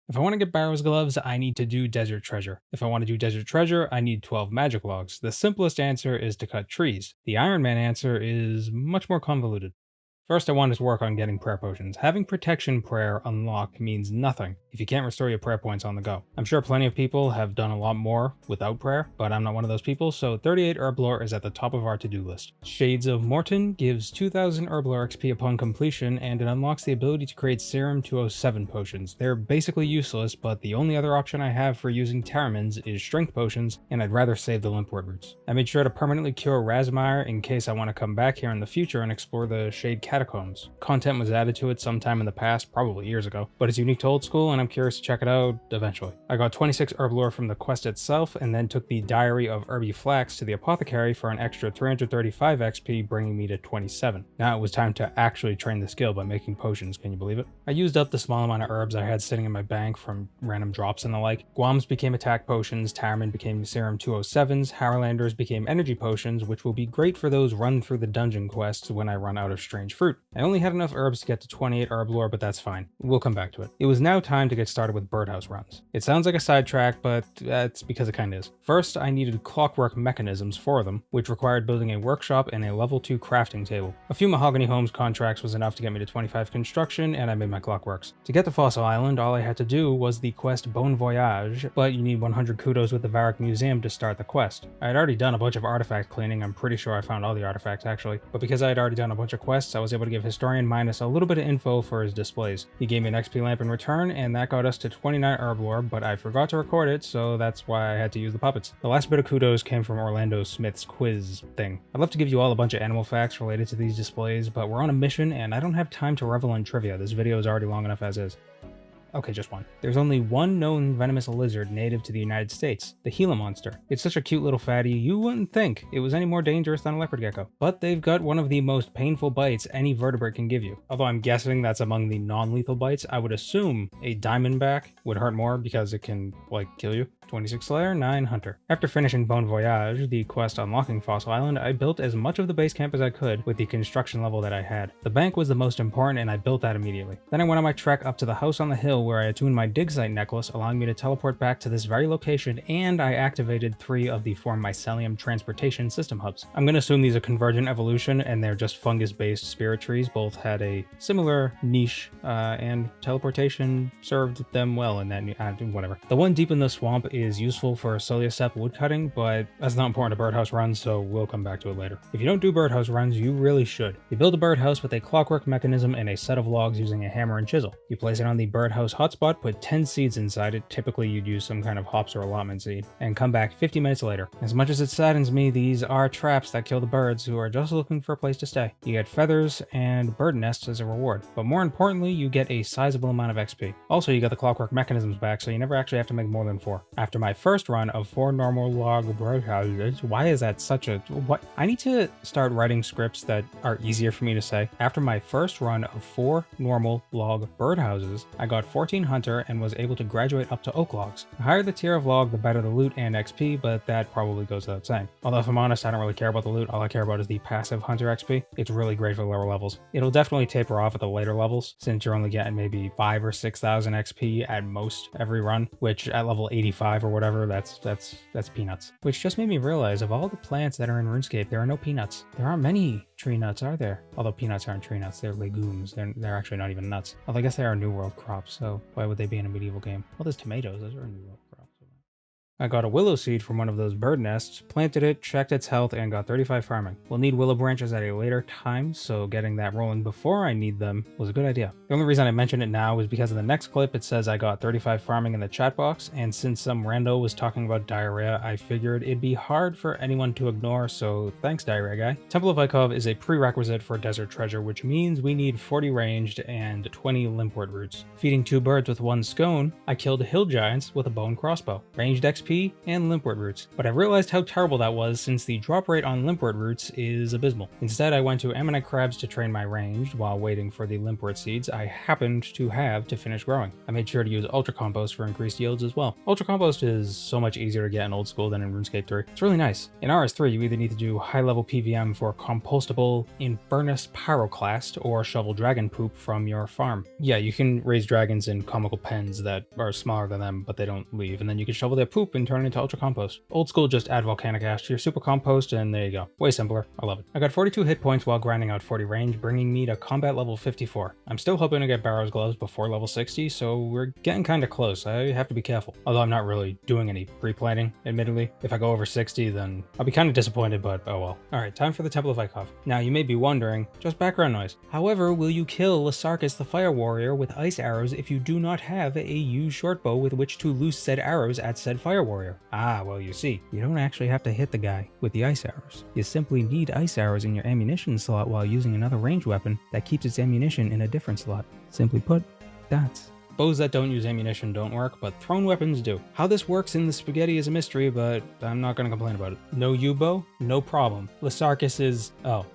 If I want to get Barrow's Gloves, I need to do Desert Treasure. If I want to do Desert Treasure, I need 12 magic logs. The simplest answer is to cut trees. The Ironman answer is much more convoluted. First, I wanted to work on getting prayer potions. Having protection prayer unlocked means nothing if you can't restore your prayer points on the go. I'm sure plenty of people have done a lot more without prayer, but I'm not one of those people, so 38 herbalore is at the top of our to-do list. Shades of Morton gives 2000 herbalore XP upon completion, and it unlocks the ability to create serum 207 potions. They're basically useless, but the only other option I have for using Terramins is strength potions, and I'd rather save the limpwort roots. I made sure to permanently cure Razmire in case I want to come back here in the future and explore the Shade Catacombs. Content was added to it sometime in the past, probably years ago, but it's unique to old school and I'm curious to check it out eventually. I got 26 herbalore from the quest itself and then took the Diary of Herby Flax to the apothecary for an extra 335 XP, bringing me to 27. Now it was time to actually train the skill by making potions, can you believe it? I used up the small amount of herbs I had sitting in my bank from random drops and the like. Guams became attack potions, Tarman became serum 207s, Harlanders became energy potions, which will be great for those run through the dungeon quests when I run out of strange fruit. I only had enough herbs to get to 28 herbalore, but that's fine. We'll come back to it. It was now time to get started with Birdhouse runs. It sounds like a sidetrack, but that's because it kinda is. First, I needed clockwork mechanisms for them, which required building a workshop and a level 2 crafting table. A few Mahogany Homes contracts was enough to get me to 25 construction, and I made my clockworks. To get to Fossil Island, all I had to do was the quest Bon Voyage, but you need 100 kudos with the Varrock Museum to start the quest. I had already done a bunch of artifact cleaning, I'm pretty sure I found all the artifacts actually, but because I had already done a bunch of quests, I was able to give Historian Minus a little bit of info for his displays. He gave me an XP lamp in return, and that got us to 29 herbalore, but I forgot to record it, so that's why I had to use the puppets. The last bit of kudos came from Orlando Smith's quiz thing. I'd love to give you all a bunch of animal facts related to these displays, but we're on a mission and I don't have time to revel in trivia. This video is already long enough as is. Okay, just one. There's only one known venomous lizard native to the United States, the Gila monster. It's such a cute little fatty, you wouldn't think it was any more dangerous than a leopard gecko. But they've got one of the most painful bites any vertebrate can give you. Although I'm guessing that's among the non-lethal bites, I would assume a diamondback would hurt more because it can, like, kill you. 26 Slayer, 9 Hunter. After finishing Bon Voyage, the quest unlocking Fossil Island, I built as much of the base camp as I could with the construction level that I had. The bank was the most important and I built that immediately. Then I went on my trek up to the house on the hill where I attuned my dig site necklace, allowing me to teleport back to this very location, and I activated 3 of the 4 mycelium transportation system hubs. I'm gonna assume these are convergent evolution and they're just fungus-based spirit trees. Both had a similar niche and teleportation served them well in that whatever. The one deep in the swamp is useful for Soliosep woodcutting, but that's not important to birdhouse runs, so we'll come back to it later. If you don't do birdhouse runs, you really should. You build a birdhouse with a clockwork mechanism and a set of logs using a hammer and chisel. You place it on the birdhouse hotspot, put 10 seeds inside it, typically you'd use some kind of hops or allotment seed, and come back 50 minutes later. As much as it saddens me, these are traps that kill the birds who are just looking for a place to stay. You get feathers and bird nests as a reward, but more importantly, you get a sizable amount of XP. Also, you got the clockwork mechanisms back, so you never actually have to make more than 4. After my first run of 4 normal log birdhouses, why is that such a... what? I need to start writing scripts that are easier for me to say. After my first run of 4 normal log birdhouses, I got 14 hunter and was able to graduate up to oak logs. The higher the tier of log, the better the loot and XP, but that probably goes without saying. Although if I'm honest, I don't really care about the loot. All I care about is the passive hunter XP. It's really great for the lower levels. It'll definitely taper off at the later levels, since you're only getting maybe 5 or 6,000 XP at most every run, which at level 85 or whatever, that's peanuts. Which just made me realize, of all the plants that are in RuneScape, there are no peanuts. There aren't many tree nuts, are there? Although peanuts aren't tree nuts, they're legumes. They're actually not even nuts. Although I guess they are New World crops, so why would they be in a medieval game? Well, there's tomatoes, those are a New World crop. I got a willow seed from one of those bird nests, planted it, checked its health, and got 35 farming. We'll need willow branches at a later time, so getting that rolling before I need them was a good idea. The only reason I mention it now is because in the next clip it says I got 35 farming in the chat box, and since some rando was talking about diarrhea, I figured it'd be hard for anyone to ignore, so thanks diarrhea guy. Temple of Ikov is a prerequisite for Desert Treasure, which means we need 40 ranged and 20 limpwort roots. Feeding 2 birds with 1 scone, I killed hill giants with a bone crossbow. Ranged XP XP, and limpwort roots. But I realized how terrible that was since the drop rate on limpwort roots is abysmal. Instead, I went to ammonite crabs to train my range while waiting for the limpwort seeds I happened to have to finish growing. I made sure to use ultra compost for increased yields as well. Ultra compost is so much easier to get in old school than in RuneScape 3. It's really nice. In RS3, you either need to do high level PVM for compostable Infernus Pyroclast or shovel dragon poop from your farm. Yeah, you can raise dragons in comical pens that are smaller than them, but they don't leave, and then you can shovel their poop and turn it into ultra compost. Old school, just add volcanic ash to your super compost, and there you go. Way simpler. I love it. I got 42 hit points while grinding out 40 range, bringing me to combat level 54. I'm still hoping to get Barrow's gloves before level 60, so we're getting kind of close. I have to be careful. Although I'm not really doing any pre-planning, admittedly. If I go over 60, then I'll be kind of disappointed, but oh well. Alright, time for the Temple of Ikov. Now you may be wondering, just background noise. However, will you kill Lasarkis the Fire Warrior with ice arrows if you do not have a used shortbow with which to loose said arrows at said Fire Warrior? Ah, well you see, you don't actually have to hit the guy with the ice arrows. You simply need ice arrows in your ammunition slot while using another ranged weapon that keeps its ammunition in a different slot. Simply put, that's. Bows that don't use ammunition don't work, but thrown weapons do. How this works in the spaghetti is a mystery, but I'm not going to complain about it. No U-bow? No problem. Lasarkis is... oh.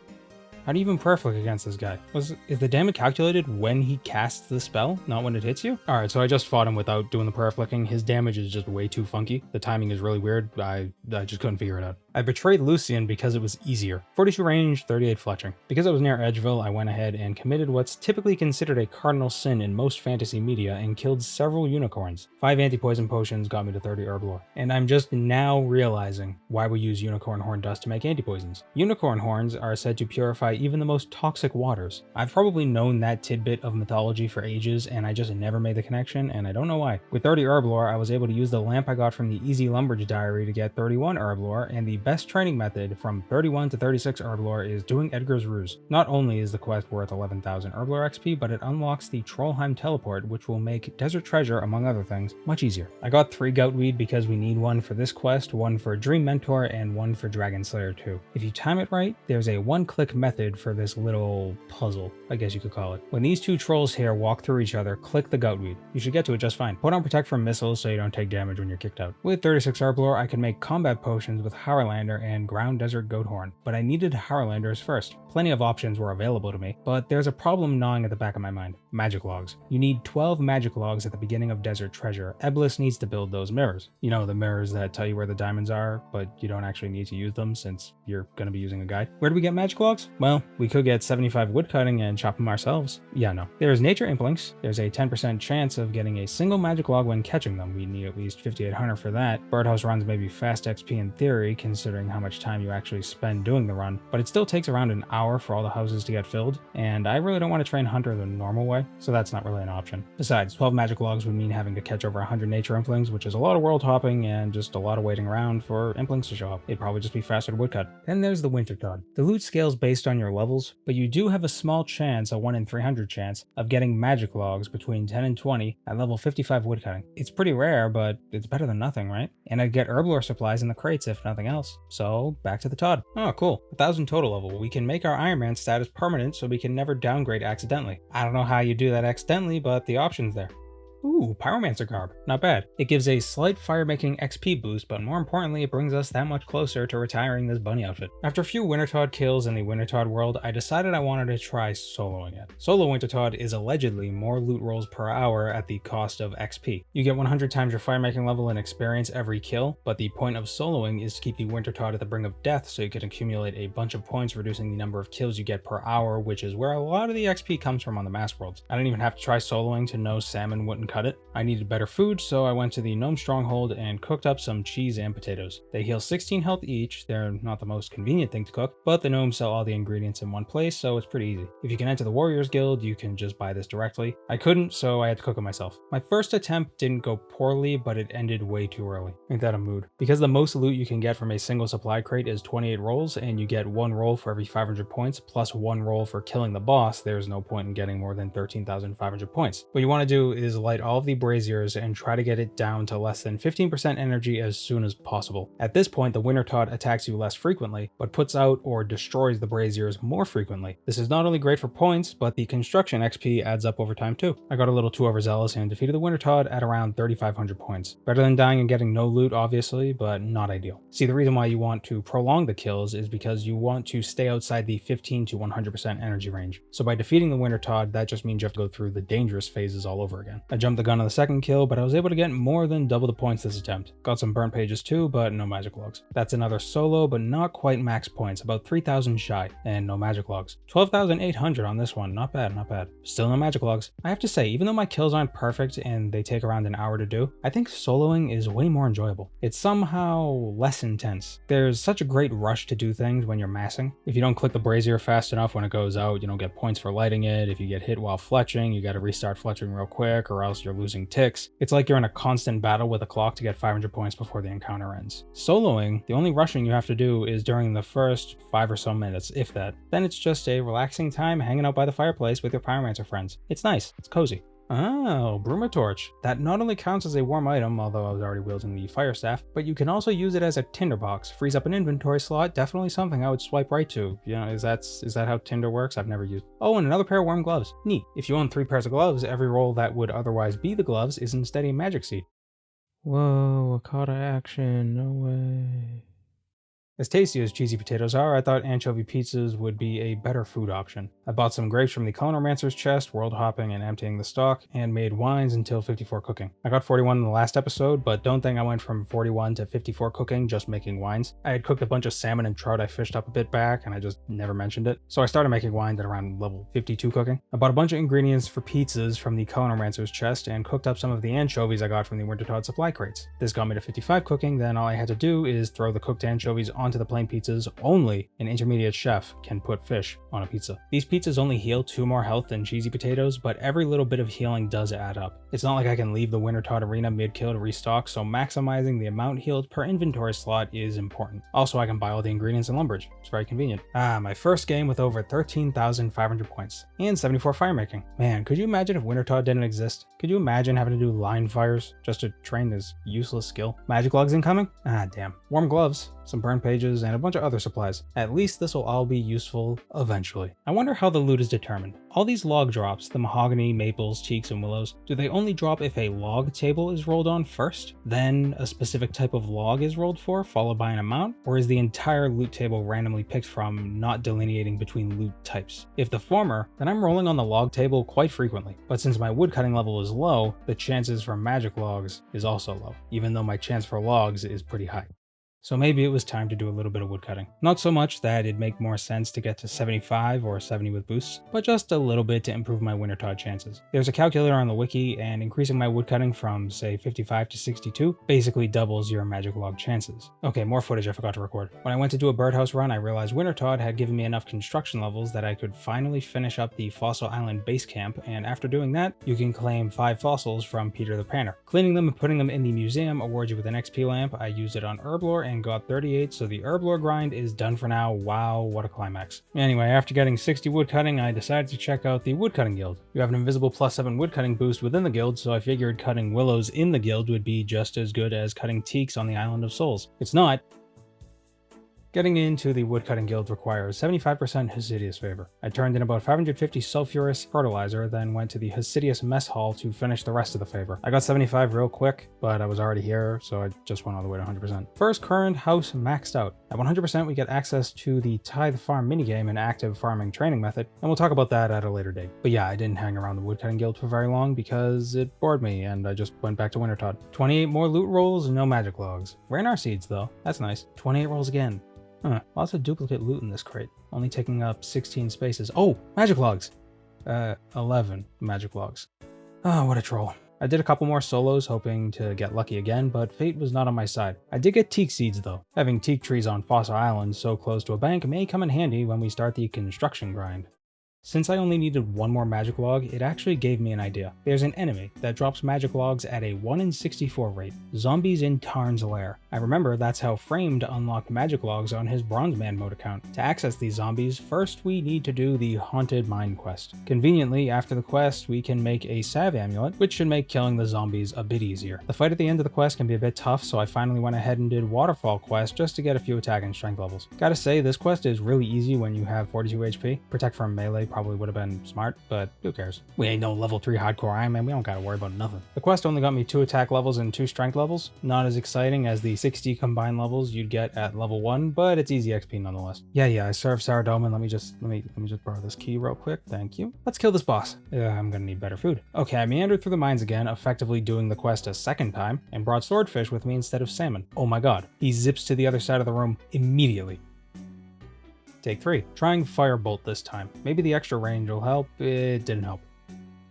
How do you even perflick against this guy? Is the damage calculated when he casts the spell, not when it hits you? Alright, so I just fought him without doing the perflicking. His damage is just way too funky. The timing is really weird. I just couldn't figure it out. I betrayed Lucian because it was easier. 42 range, 38 fletching. Because I was near Edgeville, I went ahead and committed what's typically considered a cardinal sin in most fantasy media and killed several unicorns. 5 anti-poison potions got me to 30 herbalore. And I'm just now realizing why we use unicorn horn dust to make anti-poisons. Unicorn horns are said to purify even the most toxic waters. I've probably known that tidbit of mythology for ages and I just never made the connection, and I don't know why. With 30 herbalore, I was able to use the lamp I got from the Easy Lumber's diary to get 31 herbalore, and the best training method from 31 to 36 herbalore is doing Edgar's Ruse. Not only is the quest worth 11,000 herbalore XP, but it unlocks the Trollheim teleport, which will make Desert Treasure, among other things, much easier. I got 3 Goutweed because we need one for this quest, one for Dream Mentor, and one for Dragon Slayer 2. If you time it right, there's a one-click method for this little puzzle, I guess you could call it. When these 2 trolls here walk through each other, click the Goutweed. You should get to it just fine. Put on Protect from missiles so you don't take damage when you're kicked out. With 36 herbalore, I can make combat potions with Harlander and Ground Desert Goathorn, but I needed Harlanders first. Plenty of options were available to me, but there's a problem gnawing at the back of my mind. Magic logs. You need 12 magic logs at the beginning of Desert Treasure. Eblis needs to build those mirrors. You know, the mirrors that tell you where the diamonds are, but you don't actually need to use them since you're going to be using a guide. Where do we get magic logs? Well, we could get 75 woodcutting and chop them ourselves. Yeah, no. There's nature implinks. There's a 10% chance of getting a single magic log when catching them. We need at least 5800 for that. Birdhouse runs may be fast XP in theory, considering how much time you actually spend doing the run, but it still takes around an hour for all the houses to get filled, and I really don't want to train Hunter the normal way, so that's not really an option. Besides, 12 magic logs would mean having to catch over 100 nature implings, which is a lot of world hopping and just a lot of waiting around for implings to show up. It'd probably just be faster to woodcut. Then there's the Wintertodt. The loot scales based on your levels, but you do have a small chance, a 1 in 300 chance, of getting magic logs between 10 and 20 at level 55 woodcutting. It's pretty rare, but it's better than nothing, right? And I'd get herbalore supplies in the crates if nothing else. So back to the Todd. Oh, cool. 1000 total level. We can make our Ironman status permanent so we can never downgrade accidentally. I don't know how you do that accidentally, but the option's there. Ooh, Pyromancer Garb. Not bad. It gives a slight fire-making XP boost, but more importantly, it brings us that much closer to retiring this bunny outfit. After a few Wintertodt kills in the Wintertodt world, I decided I wanted to try soloing it. Solo Wintertodt is allegedly more loot rolls per hour at the cost of XP. You get 100 times your fire-making level and experience every kill, but the point of soloing is to keep the Wintertodt at the brink of death so you can accumulate a bunch of points, reducing the number of kills you get per hour, which is where a lot of the XP comes from on the mass worlds. I didn't even have to try soloing to know salmon wouldn't cut it. I needed better food, so I went to the gnome stronghold and cooked up some cheese and potatoes. They heal 16 health each. They're not the most convenient thing to cook, but the gnomes sell all the ingredients in one place, so it's pretty easy. If you can enter the Warriors Guild, you can just buy this directly. I couldn't, so I had to cook it myself. My first attempt didn't go poorly, but it ended way too early. Ain't that a mood? Because the most loot you can get from a single supply crate is 28 rolls, and you get 1 roll for every 500 points, plus 1 roll for killing the boss, there's no point in getting more than 13,500 points. What you want to do is light hit all of the braziers and try to get it down to less than 15% energy as soon as possible. At this point, the Wintertodt attacks you less frequently, but puts out or destroys the braziers more frequently. This is not only great for points, but the construction XP adds up over time too. I got a little too overzealous and defeated the Wintertodt at around 3,500 points. Better than dying and getting no loot, obviously, but not ideal. See, the reason why you want to prolong the kills is because you want to stay outside the 15 to 100% energy range. So by defeating the Wintertodt, that just means you have to go through the dangerous phases all over again. I jumped the gun on the second kill, but I was able to get more than double the points this attempt. Got some burnt pages too, but no magic logs. That's another solo, but not quite max points, about 3,000 shy, and no magic logs. 12,800 on this one, not bad, not bad. Still no magic logs. I have to say, even though my kills aren't perfect and they take around an hour to do, I think soloing is way more enjoyable. It's somehow less intense. There's such a great rush to do things when you're massing. If you don't click the brazier fast enough when it goes out, you don't get points for lighting it. If you get hit while fletching, you gotta restart fletching real quick or else you're losing ticks. It's like you're in a constant battle with a clock to get 500 points before the encounter ends. Soloing, the only rushing you have to do is during the first 5 or so minutes, if that. Then it's just a relaxing time hanging out by the fireplace with your pyromancer friends. It's nice, it's cozy. Oh, Bruma Torch. That not only counts as a warm item, although I was already wielding the fire staff, but you can also use it as a tinderbox. Frees up an inventory slot, definitely something I would swipe right to. You know, is that how Tinder works? I've never used. Oh, and another pair of warm gloves. Neat. If you own 3 pairs of gloves, every roll that would otherwise be the gloves is instead a magic seed. Whoa, a call to action, no way. As tasty as cheesy potatoes are, I thought anchovy pizzas would be a better food option. I bought some grapes from the Culinarmancer's chest, world hopping and emptying the stock, and made wines until 54 cooking. I got 41 in the last episode, but don't think I went from 41 to 54 cooking just making wines. I had cooked a bunch of salmon and trout I fished up a bit back, and I just never mentioned it. So I started making wines at around level 52 cooking. I bought a bunch of ingredients for pizzas from the Culinarmancer's chest and cooked up some of the anchovies I got from the Wintertodt supply crates. This got me to 55 cooking, then all I had to do is throw the cooked anchovies onto the plain pizzas. Only an intermediate chef can put fish on a pizza. These pizzas only heal 2 more health than cheesy potatoes, but every little bit of healing does add up. It's not like I can leave the Wintertodt arena mid-kill to restock, so maximizing the amount healed per inventory slot is important. Also, I can buy all the ingredients in Lumbridge. It's very convenient. My first game with over 13,500 points and 74 firemaking. Man, could you imagine if Wintertodt didn't exist? Could you imagine having to do line fires just to train this useless skill? Magic logs incoming? Ah, damn. Warm gloves, some burn pages, and a bunch of other supplies. At least this will all be useful eventually. I wonder how the loot is determined. All these log drops, the mahogany, maples, teaks, and willows, do they only drop if a log table is rolled on first? Then a specific type of log is rolled for, followed by an amount? Or is the entire loot table randomly picked from, not delineating between loot types? If the former, then I'm rolling on the log table quite frequently. But since my woodcutting level is low, the chances for magic logs is also low, even though my chance for logs is pretty high. So maybe it was time to do a little bit of woodcutting. Not so much that it'd make more sense to get to 75 or 70 with boosts, but just a little bit to improve my Wintertodt chances. There's a calculator on the wiki, and increasing my woodcutting from, say, 55 to 62 basically doubles your magic log chances. Okay, more footage I forgot to record. When I went to do a Birdhouse run, I realized Wintertodt had given me enough construction levels that I could finally finish up the Fossil Island base camp, and after doing that, you can claim 5 fossils from Peter the Panner. Cleaning them and putting them in the museum awards you with an XP lamp. I used it on herbalore and got 38, so the herbalore grind is done for now. Wow, what a climax. Anyway, after getting 60 woodcutting, I decided to check out the woodcutting guild. You have an invisible +7 woodcutting boost within the guild, so I figured cutting willows in the guild would be just as good as cutting teaks on the Island of Souls. It's not. Getting into the Woodcutting Guild requires 75% Hasidius favor. I turned in about 550 sulfurous fertilizer, then went to the Hasidius mess hall to finish the rest of the favor. I got 75 real quick, but I was already here, so I just went all the way to 100%. First current house maxed out. At 100% we get access to the Tithe Farm minigame and active farming training method, and we'll talk about that at a later date. But yeah, I didn't hang around the Woodcutting Guild for very long because it bored me, and I just went back to Wintertodt. 28 more loot rolls, no magic logs. Ranar seeds though, that's nice. 28 rolls again. Lots of duplicate loot in this crate, only taking up 16 spaces. Oh, magic logs! 11 magic logs. Oh, what a troll. I did a couple more solos hoping to get lucky again, but fate was not on my side. I did get teak seeds though. Having teak trees on Fossil Island so close to a bank may come in handy when we start the construction grind. Since I only needed one more magic log, it actually gave me an idea. There's an enemy that drops magic logs at a 1 in 64 rate. Zombies in Tarn's Lair. I remember that's how Framed unlocked magic logs on his Bronze Man mode account. To access these zombies, first we need to do the Haunted Mine quest. Conveniently, after the quest, we can make a salve amulet, which should make killing the zombies a bit easier. The fight at the end of the quest can be a bit tough, so I finally went ahead and did Waterfall quest just to get a few attack and strength levels. Gotta say, this quest is really easy when you have 42 HP. Protect from melee probably would have been smart, but who cares? We ain't no level 3 hardcore Ironman, we don't gotta worry about nothing. The quest only got me 2 attack levels and 2 strength levels. Not as exciting as the 60 combined levels you'd get at level 1, but it's easy XP nonetheless. Yeah, I served Saradomin. Let me just borrow this key real quick. Thank you. Let's kill this boss. I'm gonna need better food. Okay, I meandered through the mines again, effectively doing the quest a second time, and brought swordfish with me instead of salmon. Oh my god. He zips to the other side of the room immediately. Take 3. Trying Firebolt this time. Maybe the extra range will help. It didn't help.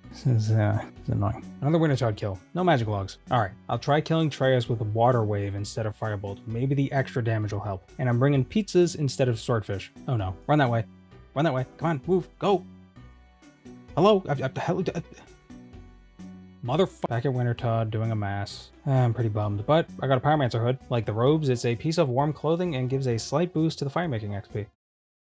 This is annoying. Another Wintertodt kill. No magic logs. Alright, I'll try killing Treyas with a Water Wave instead of Firebolt. Maybe the extra damage will help. And I'm bringing pizzas instead of swordfish. Oh no. Run that way. Run that way. Come on, move. Go. Hello? Motherfucker. Back at Wintertodt doing a mass. I'm pretty bummed, but I got a Pyromancer hood. Like the robes, it's a piece of warm clothing and gives a slight boost to the firemaking XP.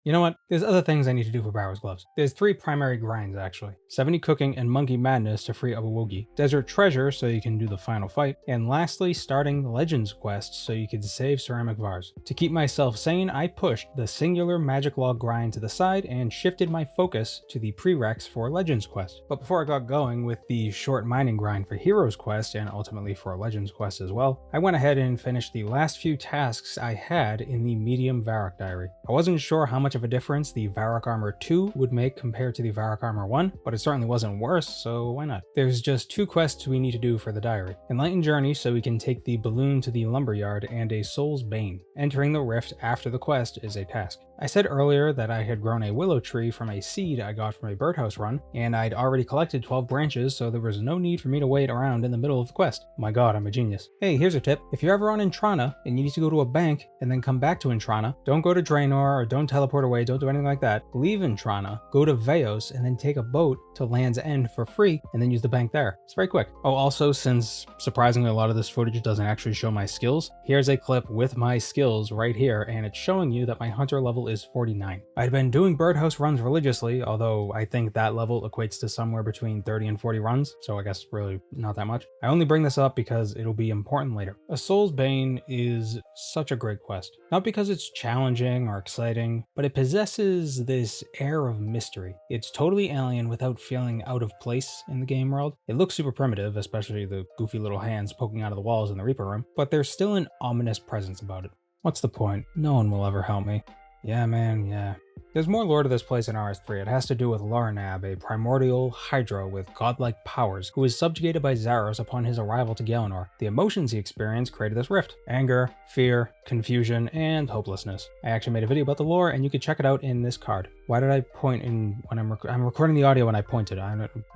You know what? There's other things I need to do for Barrow's Gloves. There's 3 primary grinds, actually. 70 Cooking and Monkey Madness to free Abawogi. Desert Treasure, so you can do the final fight. And lastly, starting Legends Quest, so you can save Ceramic Vase. To keep myself sane, I pushed the singular magic log grind to the side and shifted my focus to the prereqs for Legends Quest. But before I got going with the short mining grind for Heroes Quest, and ultimately for Legends Quest as well, I went ahead and finished the last few tasks I had in the medium Varrock diary. I wasn't sure how much of a difference the Varrock Armor 2 would make compared to the Varrock Armor 1, but it certainly wasn't worse, so why not? There's just 2 quests we need to do for the diary. Enlightened Journey, so we can take the balloon to the lumberyard, and a Soul's Bane. Entering the rift after the quest is a task. I said earlier that I had grown a willow tree from a seed I got from a Birdhouse run, and I'd already collected 12 branches, so there was no need for me to wait around in the middle of the quest. My god, I'm a genius. Hey, here's a tip. If you're ever on Intrana and you need to go to a bank and then come back to Intrana, don't go to Draenor or don't teleport away, don't do anything like that. Leave Intrana, go to Veos, and then take a boat to Land's End for free, and then use the bank there. It's very quick. Oh, also, since surprisingly a lot of this footage doesn't actually show my skills, here's a clip with my skills right here, and it's showing you that my hunter level is 49. I'd been doing Birdhouse runs religiously, although I think that level equates to somewhere between 30 and 40 runs, so I guess really not that much. I only bring this up because it'll be important later. A Soul's Bane is such a great quest. Not because it's challenging or exciting, but it possesses this air of mystery. It's totally alien without feeling out of place in the game world. It looks super primitive, especially the goofy little hands poking out of the walls in the Reaper room, but there's still an ominous presence about it. What's the point? No one will ever help me. Yeah, man, yeah. There's more lore to this place in RS3. It has to do with Lorinab, a primordial hydra with godlike powers, who was subjugated by Zaros upon his arrival to Galenor. The emotions he experienced created this rift. Anger, fear, confusion, and hopelessness. I actually made a video about the lore, and you can check it out in this card. Why did I point in when I'm recording the audio when I pointed?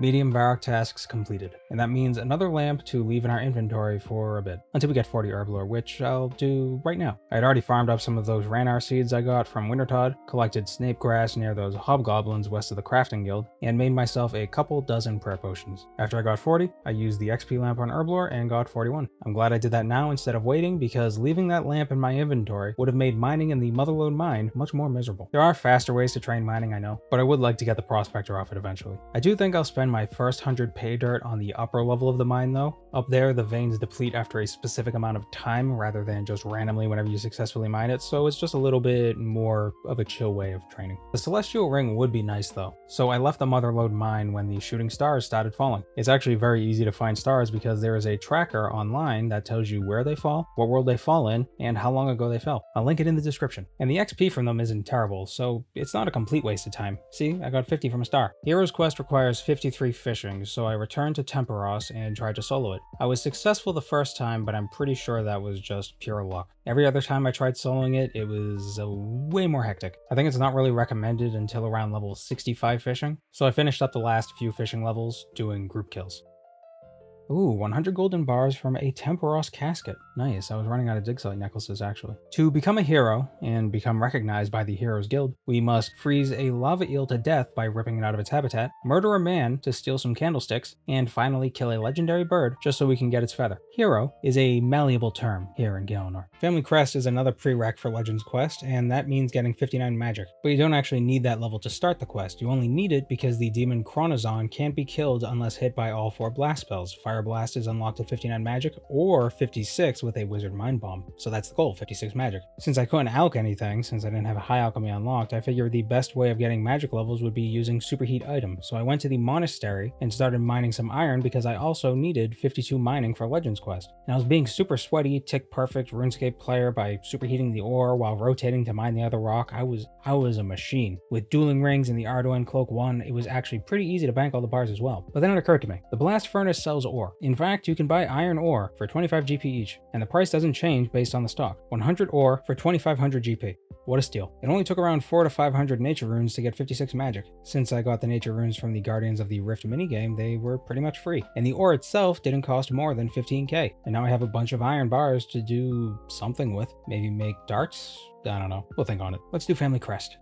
Medium Varrock tasks completed. And that means another lamp to leave in our inventory for a bit, until we get 40 herbalore, which I'll do right now. I had already farmed up some of those Ranar seeds I got from Wintertodt, collected snape grass near those hobgoblins west of the crafting guild, and made myself a couple dozen prayer potions. After I got 40, I used the XP lamp on herbalore and got 41. I'm glad I did that now instead of waiting, because leaving that lamp in my inventory would have made mining in the Motherlode mine much more miserable. There are faster ways to train mining, I know, but I would like to get the prospector off it eventually. I do think I'll spend my first 100 pay dirt on the upper level of the mine though. Up there, the veins deplete after a specific amount of time rather than just randomly whenever you successfully mine it, so it's just a little bit more of a chill way of training. The Celestial Ring would be nice though, so I left the Motherlode mine when the shooting stars started falling. It's actually very easy to find stars because there is a tracker online that tells you where they fall, what world they fall in, and how long ago they fell. I'll link it in the description. And the XP from them isn't terrible, so it's not a complete waste of time. See, I got 50 from a star. Heroes Quest requires 53 fishing, so I returned to Temperos and tried to solo it. I was successful the first time, but I'm pretty sure that was just pure luck. Every other time I tried soloing it, it was way more hectic. I think it's not really recommended until around level 65 fishing, so I finished up the last few fishing levels doing group kills. Ooh, 100 golden bars from a Temporos casket. Nice, I was running out of dig site necklaces actually. To become a hero and become recognized by the Heroes Guild, we must freeze a lava eel to death by ripping it out of its habitat, murder a man to steal some candlesticks, and finally kill a legendary bird just so we can get its feather. Hero is a malleable term here in Galenor. Family Crest is another prereq for Legends Quest, and that means getting 59 magic. But you don't actually need that level to start the quest, you only need it because the demon Chronozon can't be killed unless hit by all 4 blast spells. Fire Blast is unlocked at 59 magic, or 56 with a Wizard Mind Bomb. So that's the goal, 56 magic. Since I couldn't alch anything, since I didn't have a high alchemy unlocked, I figured the best way of getting magic levels would be using superheat items. So I went to the monastery and started mining some iron because I also needed 52 mining for Legends Quest. And I was being super sweaty, tick perfect RuneScape player by superheating the ore while rotating to mine the other rock. I was a machine. With dueling rings and the Arduin Cloak 1, it was actually pretty easy to bank all the bars as well. But then it occurred to me, the blast furnace sells ore. In fact, you can buy iron ore for 25 GP each, and the price doesn't change based on the stock. 100 ore for 2500 GP. What a steal. It only took around 400 to 500 nature runes to get 56 magic. Since I got the nature runes from the Guardians of the Rift minigame, they were pretty much free. And the ore itself didn't cost more than 15k. And now I have a bunch of iron bars to do something with. Maybe make darts? I don't know. We'll think on it. Let's do Family Crest.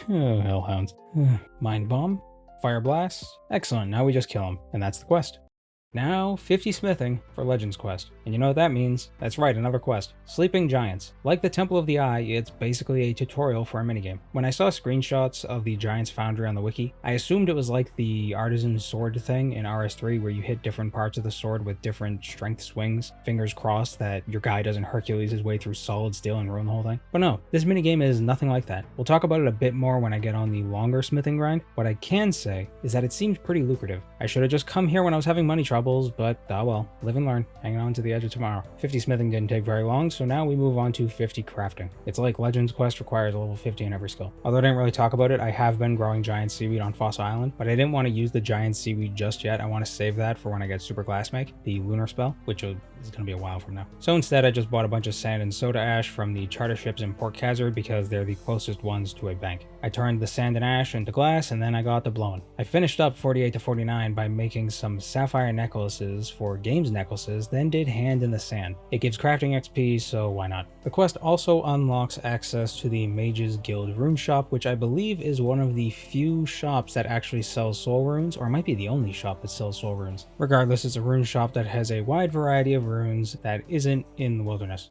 Oh, hellhounds. Mind Bomb? Fire Blast? Excellent, now we just kill him, and that's the quest. Now, 50 smithing for Legends Quest. And you know what that means? That's right, another quest. Sleeping Giants. Like the Temple of the Eye, it's basically a tutorial for a minigame. When I saw screenshots of the Giants Foundry on the wiki, I assumed it was like the Artisan Sword thing in RS3 where you hit different parts of the sword with different strength swings, fingers crossed that your guy doesn't Hercules his way through solid steel and ruin the whole thing. But no, this minigame is nothing like that. We'll talk about it a bit more when I get on the longer smithing grind. What I can say is that it seems pretty lucrative. I should have just come here when I was having money trouble, but well, live and learn, hanging on to the edge of tomorrow. 50 smithing didn't take very long, so now we move on to 50 crafting. It's like Legends Quest requires a level 50 in every skill. Although I didn't really talk about it, I have been growing giant seaweed on Fossil Island, but I didn't want to use the giant seaweed just yet. I want to save that for when I get Super Glass Make, the lunar spell, which is going to be a while from now. So instead, I just bought a bunch of sand and soda ash from the charter ships in Port Khazard because they're the closest ones to a bank. I turned the sand and ash into glass, and then I got the blowing. I finished up 48 to 49 by making some sapphire necklaces for games necklaces, then did hand in the sand. It gives crafting XP, so why not? The quest also unlocks access to the Mages Guild rune shop, which I believe is one of the few shops that actually sells soul runes, or it might be the only shop that sells soul runes. Regardless, it's a rune shop that has a wide variety of runes that isn't in the wilderness.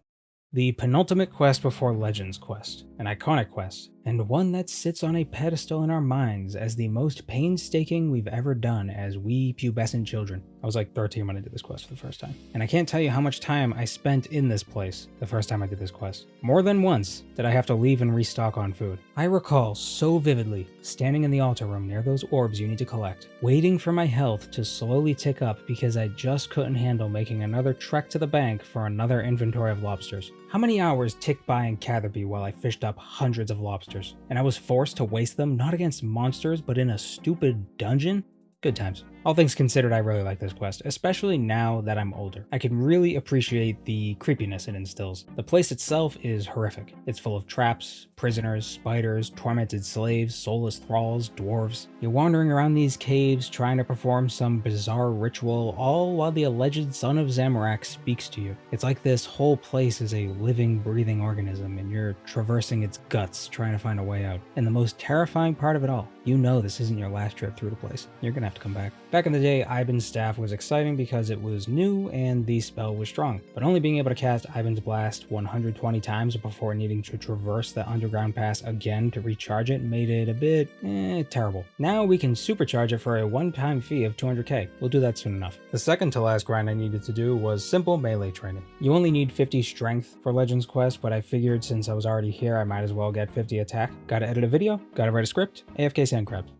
The penultimate quest before Legends Quest, an iconic quest, and one that sits on a pedestal in our minds as the most painstaking we've ever done as wee pubescent children. I was like 13 when I did this quest for the first time, and I can't tell you how much time I spent in this place the first time I did this quest. More than once did I have to leave and restock on food. I recall so vividly standing in the altar room near those orbs you need to collect, waiting for my health to slowly tick up because I just couldn't handle making another trek to the bank for another inventory of lobsters. How many hours ticked by in Catherby while I fished up hundreds of lobsters, and I was forced to waste them not against monsters but in a stupid dungeon? Good times. All things considered, I really like this quest, especially now that I'm older. I can really appreciate the creepiness it instills. The place itself is horrific. It's full of traps, prisoners, spiders, tormented slaves, soulless thralls, dwarves. You're wandering around these caves trying to perform some bizarre ritual, all while the alleged son of Zamorak speaks to you. It's like this whole place is a living, breathing organism, and you're traversing its guts trying to find a way out. And the most terrifying part of it all, you know this isn't your last trip through the place. You're gonna have to come back. Back in the day, Ivan's staff was exciting because it was new and the spell was strong, but only being able to cast Ivan's Blast 120 times before needing to traverse the underground pass again to recharge it made it a bit, terrible. Now we can supercharge it for a one-time fee of 200k. We'll do that soon enough. The second to last grind I needed to do was simple melee training. You only need 50 strength for Legends Quest, but I figured since I was already here, I might as well get 50 attack. Gotta edit a video, gotta write a script, AFK sandcrabbed.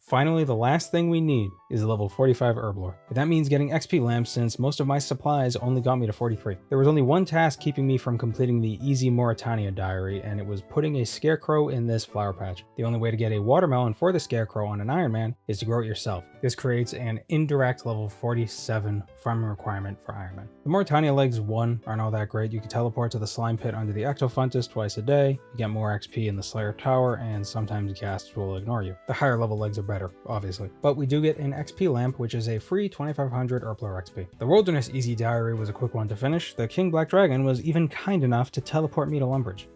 Finally, the last thing we need is a level 45 herbalore. But that means getting XP lamps since most of my supplies only got me to 43. There was only one task keeping me from completing the Easy Mauritania diary, and it was putting a scarecrow in this flower patch. The only way to get a watermelon for the scarecrow on an Ironman is to grow it yourself. This creates an indirect level 47 farming requirement for Ironman. The Mauritania legs 1 aren't all that great. You can teleport to the slime pit under the Ectofuntus twice a day, you get more XP in the Slayer Tower, and sometimes ghasts will ignore you. The higher level legs are better better, obviously. But we do get an XP lamp, which is a free 2500 herbalore XP. The Wilderness Easy Diary was a quick one to finish. The King Black Dragon was even kind enough to teleport me to Lumbridge.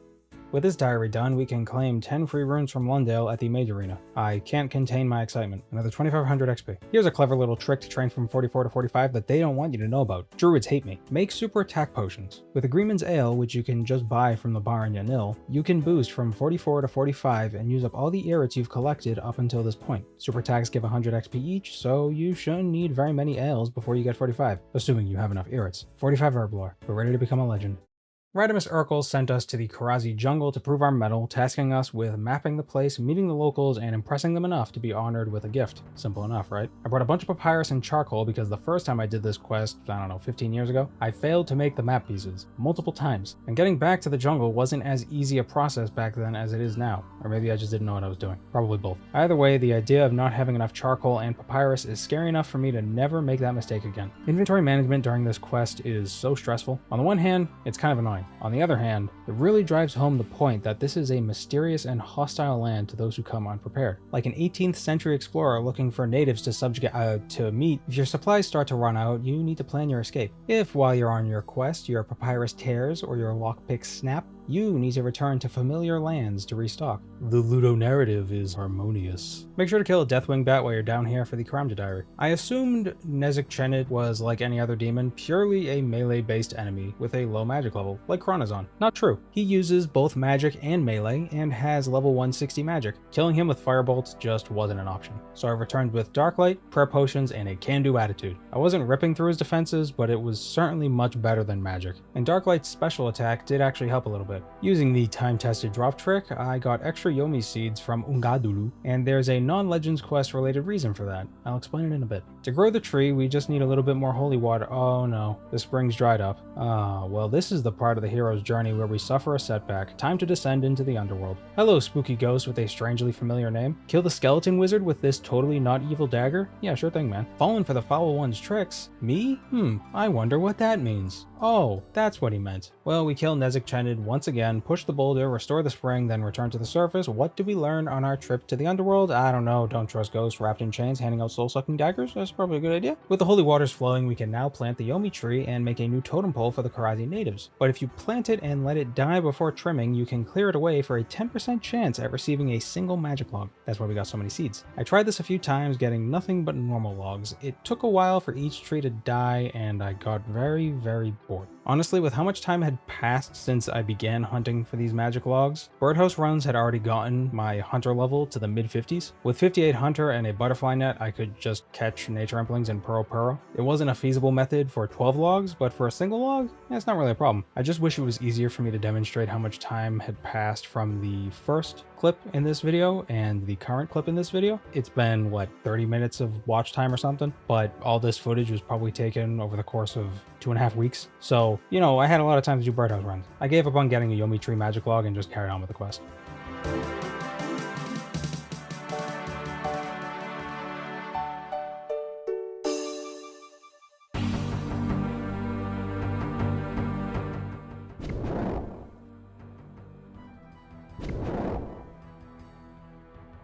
With this diary done, we can claim 10 free runes from Lundale at the Mage Arena. I can't contain my excitement. Another 2500 XP. Here's a clever little trick to train from 44 to 45 that they don't want you to know about. Druids hate me. Make super attack potions. With Agreement's Ale, which you can just buy from the bar in Yanil, you can boost from 44 to 45 and use up all the irrits you've collected up until this point. Super attacks give 100 XP each, so you shouldn't need very many ales before you get 45, assuming you have enough irrits. 45 herbalore. We're ready to become a legend. Radimus Urkel sent us to the Karazi jungle to prove our mettle, tasking us with mapping the place, meeting the locals, and impressing them enough to be honored with a gift. Simple enough, right? I brought a bunch of papyrus and charcoal because the first time I did this quest, I don't know, 15 years ago, I failed to make the map pieces, multiple times. And getting back to the jungle wasn't as easy a process back then as it is now. Or maybe I just didn't know what I was doing. Probably both. Either way, the idea of not having enough charcoal and papyrus is scary enough for me to never make that mistake again. Inventory management during this quest is so stressful. On the one hand, it's kind of annoying. On the other hand, it really drives home the point that this is a mysterious and hostile land to those who come unprepared. Like an 18th century explorer looking for natives to meet, if your supplies start to run out, you need to plan your escape. If while you're on your quest, your papyrus tears or your lockpick snap, you need to return to familiar lands to restock. The Ludo narrative is harmonious. Make sure to kill a Deathwing Bat while you're down here for the Karamja Diary. I assumed Nezek-Chenid was, like any other demon, purely a melee-based enemy with a low magic level, like Chronozon. Not true. He uses both magic and melee, and has level 160 magic. Killing him with firebolts just wasn't an option. So I returned with Darklight, prayer potions, and a can-do attitude. I wasn't ripping through his defenses, but it was certainly much better than magic. And Darklight's special attack did actually help a little bit. Using the time-tested drop trick, I got extra Yomi seeds from Ungadulu, and there's a non-Legends quest related reason for that. I'll explain it in a bit. To grow the tree, we just need a little bit more holy water. Oh no, the spring's dried up. Well, this is the part of the hero's journey where we suffer a setback. Time to descend into the underworld. Hello, spooky ghost with a strangely familiar name. Kill the skeleton wizard with this totally not evil dagger? Yeah, sure thing, man. Fallen for the foul one's tricks? Me? I wonder what that means. Oh, that's what he meant. Well, we kill Nezek-Chenid once again, push the boulder, restore the spring, then return to the surface. What did we learn on our trip to the underworld? I don't know. Don't trust ghosts wrapped in chains handing out soul-sucking daggers. That's probably a good idea. With the holy waters flowing, we can now plant the Yomi tree and make a new totem pole for the Karazi natives. But if you plant it and let it die before trimming, you can clear it away for a 10% chance at receiving a single magic log. That's why we got so many seeds. I tried this a few times, getting nothing but normal logs. It took a while for each tree to die, and I got very, very bored. Honestly, with how much time had passed since I began hunting for these magic logs, Birdhouse runs had already gotten my hunter level to the mid-50s. With 58 hunter and a butterfly net, I could just catch nature emplings in Puro. It wasn't a feasible method for 12 logs, but for a single log, it's not really a problem. I just wish it was easier for me to demonstrate how much time had passed from the first clip in this video and the current clip in this video. It's been, what, 30 minutes of watch time or something? But all this footage was probably taken over the course of 2.5 weeks. So, you know, I had a lot of time to do Birdhouse runs. I gave up on getting a Yomi Tree magic log and just carried on with the quest.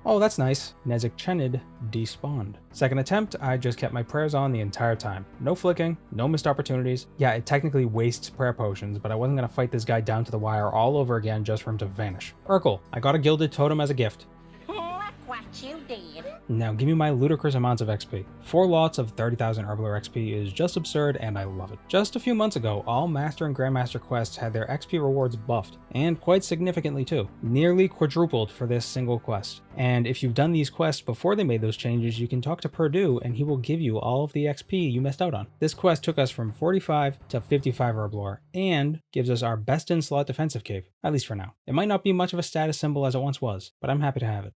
Oh, that's nice. Nezek-Chenid despawned. Second attempt, I just kept my prayers on the entire time. No flicking, no missed opportunities. Yeah, it technically wastes prayer potions, but I wasn't gonna fight this guy down to the wire all over again just for him to vanish. Urkel, I got a gilded totem as a gift. Look what you did. Now give me my ludicrous amounts of XP. 4 lots of 30,000 herbalore XP is just absurd, and I love it. Just a few months ago, all Master and Grandmaster quests had their XP rewards buffed, and quite significantly too. Nearly quadrupled for this single quest. And if you've done these quests before they made those changes, you can talk to Purdue and he will give you all of the XP you missed out on. This quest took us from 45 to 55 herbalore, and gives us our best in slot defensive cape, at least for now. It might not be much of a status symbol as it once was, but I'm happy to have it.